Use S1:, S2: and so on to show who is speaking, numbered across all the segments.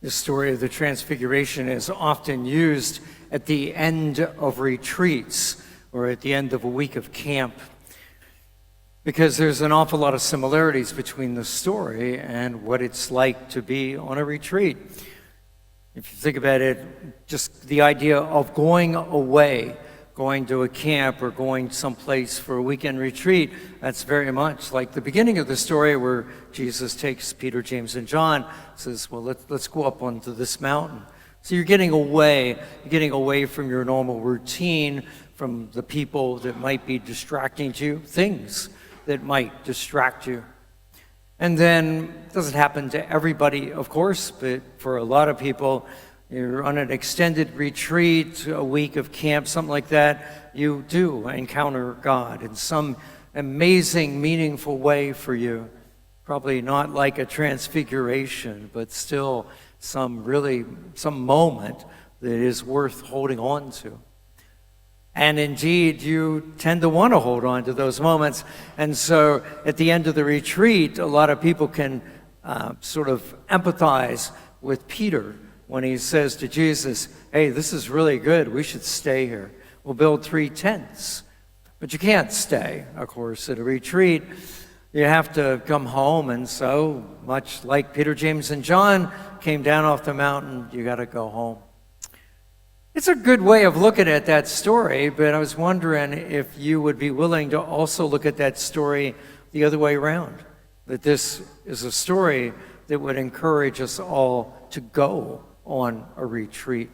S1: The story of the Transfiguration is often used at the end of retreats or at the end of a week of camp because there's an awful lot of similarities between the story and what it's like to be on a retreat. If you think about it, just the idea of going away, going to a camp or going someplace for a weekend retreat, that's very much like the beginning of the story where Jesus takes Peter, James, and John, says, well, let's go up onto this mountain. So you're getting away from your normal routine, from the people that might be distracting you, things that might distract you. And then, it doesn't happen to everybody, of course, but for a lot of people, you're on an extended retreat, a week of camp, something like that, you do encounter God in some amazing, meaningful way for you. Probably not like a transfiguration, but still some moment that is worth holding on to. And indeed, you tend to want to hold on to those moments. And so at the end of the retreat, a lot of people can sort of empathize with Peter when he says to Jesus, hey, this is really good. We should stay here. We'll build 3 tents. But you can't stay, of course, at a retreat. You have to come home. And so, much like Peter, James, and John came down off the mountain, you got to go home. It's a good way of looking at that story, but I was wondering if you would be willing to also look at that story the other way around, that this is a story that would encourage us all to go on a retreat.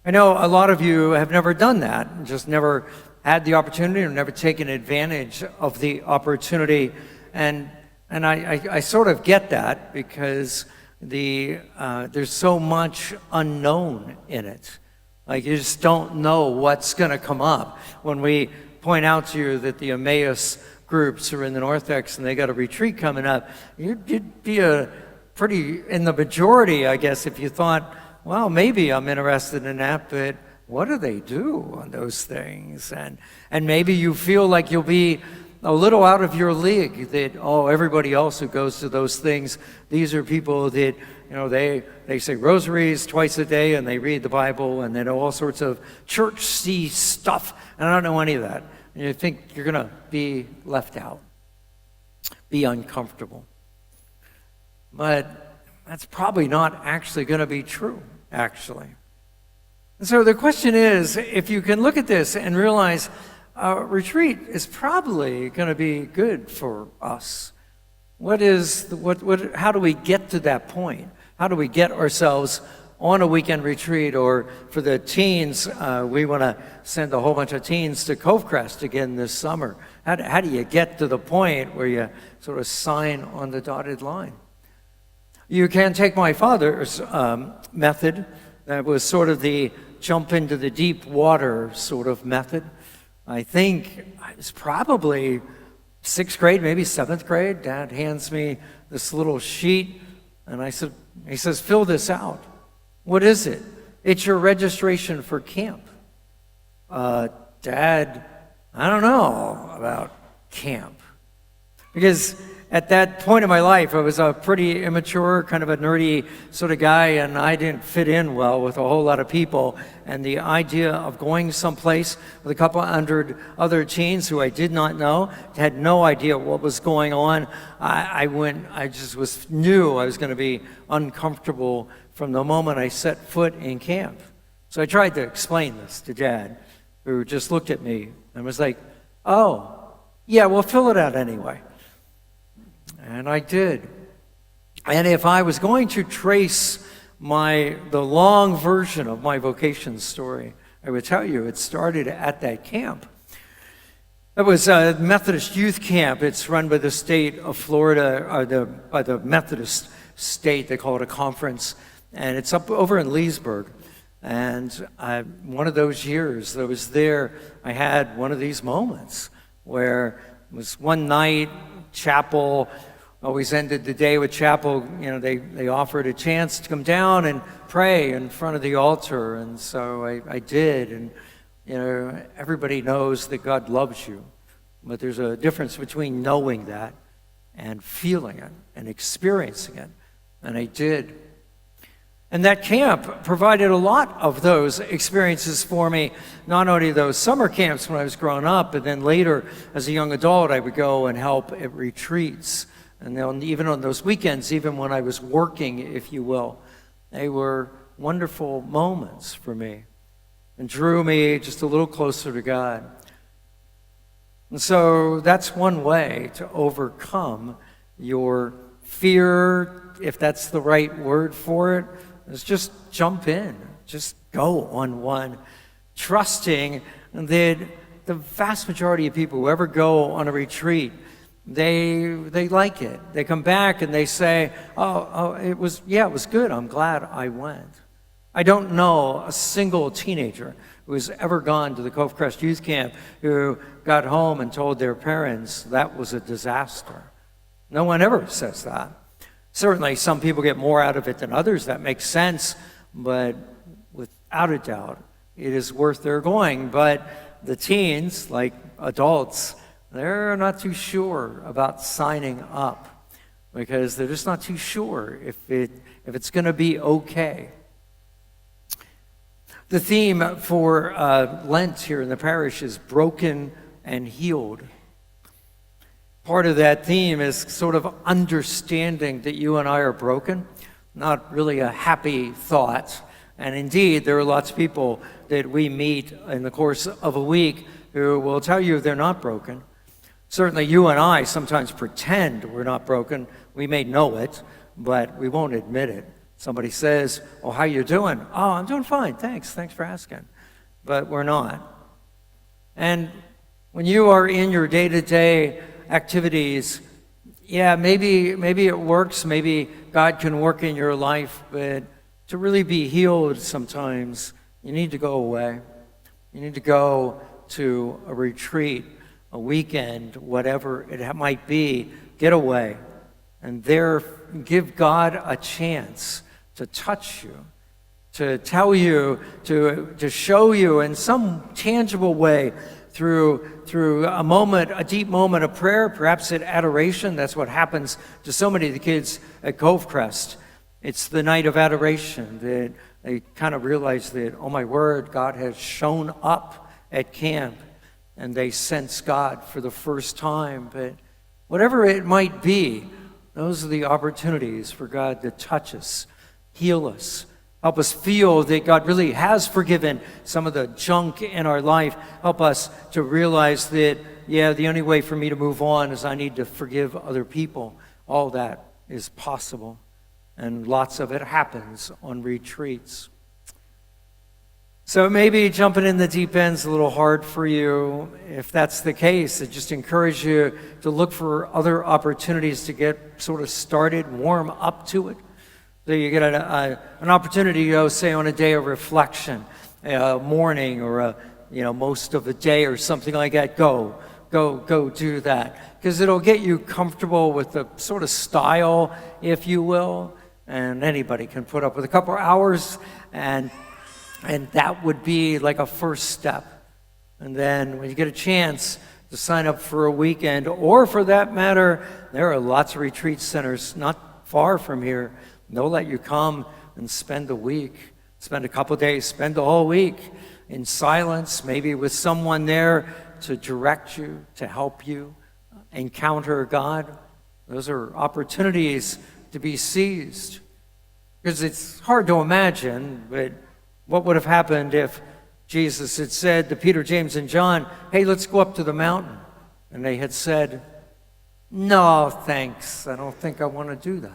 S1: I know a lot of you have never done that, just never had the opportunity or never taken advantage of the opportunity, and I sort of get that because there's so much unknown in it. Like you just don't know what's going to come up. When we point out to you that the Emmaus groups are in the Northex and they got a retreat coming up, you'd be in the majority, I guess, if you thought, well, maybe I'm interested in that, but what do they do on those things? And maybe you feel like you'll be a little out of your league, that, everybody else who goes to those things, these are people that, they say rosaries twice a day and they read the Bible and they know all sorts of church-y stuff, and I don't know any of that. And you think you're going to be left out, be uncomfortable. But that's probably not actually going to be true, actually. And so the question is, if you can look at this and realize retreat is probably going to be good for us. How do we get to that point? How do we get ourselves on a weekend retreat? Or for the teens, we want to send a whole bunch of teens to Cove Crest again this summer. How do you get to the point where you sort of sign on the dotted line? You can take my father's method. That was sort of the jump into the deep water sort of method. I think I was probably 6th grade, maybe 7th grade. Dad hands me this little sheet, and he says, fill this out. What is it? It's your registration for camp. Dad, I don't know about camp. Because at that point in my life, I was a pretty immature, kind of a nerdy sort of guy, and I didn't fit in well with a whole lot of people. And the idea of going someplace with a couple hundred other teens who I did not know, had no idea what was going on, I just knew I was going to be uncomfortable from the moment I set foot in camp. So I tried to explain this to Dad, who just looked at me and was like, oh, yeah, well, fill it out anyway. And I did. And if I was going to trace the long version of my vocation story, I would tell you it started at that camp. It was a Methodist youth camp. It's run by the state of Florida, by the Methodist state. They call it a conference. And it's up over in Leesburg. And one of those years that I was there, I had one of these moments where it was one night, chapel. Always ended the day with chapel. They offered a chance to come down and pray in front of the altar, and so I did. And everybody knows that God loves you, but there's a difference between knowing that and feeling it and experiencing it. And I did. And that camp provided a lot of those experiences for me, not only those summer camps when I was growing up, but then later as a young adult, I would go and help at retreats. And then even on those weekends, even when I was working, if you will, they were wonderful moments for me and drew me just a little closer to God. And so that's one way to overcome your fear, if that's the right word for it, is just jump in, just go on one, trusting that the vast majority of people who ever go on a retreat, they like it. They come back and they say, it was good. I'm glad I went. I don't know a single teenager who has ever gone to the Cove Crest Youth Camp who got home and told their parents that was a disaster. No one ever says that. Certainly, some people get more out of it than others. That makes sense, but without a doubt, it is worth their going. But the teens, like adults, they're not too sure about signing up because they're just not too sure if it's going to be okay. The theme for Lent here in the parish is broken and healed. Part of that theme is sort of understanding that you and I are broken, not really a happy thought. And indeed, there are lots of people that we meet in the course of a week who will tell you they're not broken. Certainly, you and I sometimes pretend we're not broken. We may know it, but we won't admit it. Somebody says, "Oh, how you doing?" "Oh, I'm doing fine, thanks for asking." But we're not. And when you are in your day-to-day activities, maybe it works, maybe God can work in your life, but to really be healed sometimes, you need to go away. You need to go to a retreat, a weekend, whatever it might be, get away, and there give God a chance to touch you, to tell you, to show you in some tangible way through a deep moment of prayer, perhaps at adoration. That's what happens to so many of the kids at Cove Crest. It's the night of adoration that they kind of realize that, oh my word, God has shown up at camp, and they sense God for the first time. But whatever it might be, those are the opportunities for God to touch us, heal us, help us feel that God really has forgiven some of the junk in our life. Help us to realize that, the only way for me to move on is I need to forgive other people. All that is possible, and lots of it happens on retreats. So maybe jumping in the deep end's a little hard for you. If that's the case, I just encourage you to look for other opportunities to get sort of started, warm up to it. So you get an opportunity to go, say, on a day of reflection, a morning or most of the day or something like that. Go do that, because it'll get you comfortable with the sort of style, if you will. And anybody can put up with a couple hours, and that would be like a first step. And then when you get a chance to sign up for a weekend, or for that matter, there are lots of retreat centers not far from here. They'll let you come and spend a week, spend a couple days, spend the whole week in silence, maybe with someone there to direct you, to help you encounter God. Those are opportunities to be seized. Because it's hard to imagine, but what would have happened if Jesus had said to Peter, James, and John, "Hey, let's go up to the mountain." And they had said, "No, thanks. I don't think I want to do that."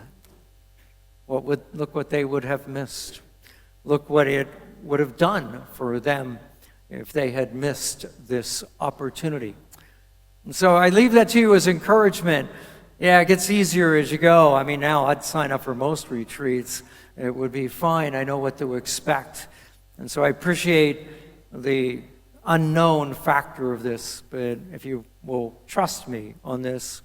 S1: Look what they would have missed. Look what it would have done for them if they had missed this opportunity. And so I leave that to you as encouragement. It gets easier as you go. I mean, now I'd sign up for most retreats. It would be fine. I know what to expect. And so I appreciate the unknown factor of this, but if you will trust me on this,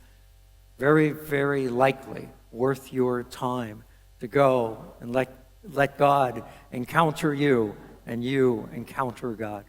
S1: very, very likely worth your time to go and let God encounter you and you encounter God.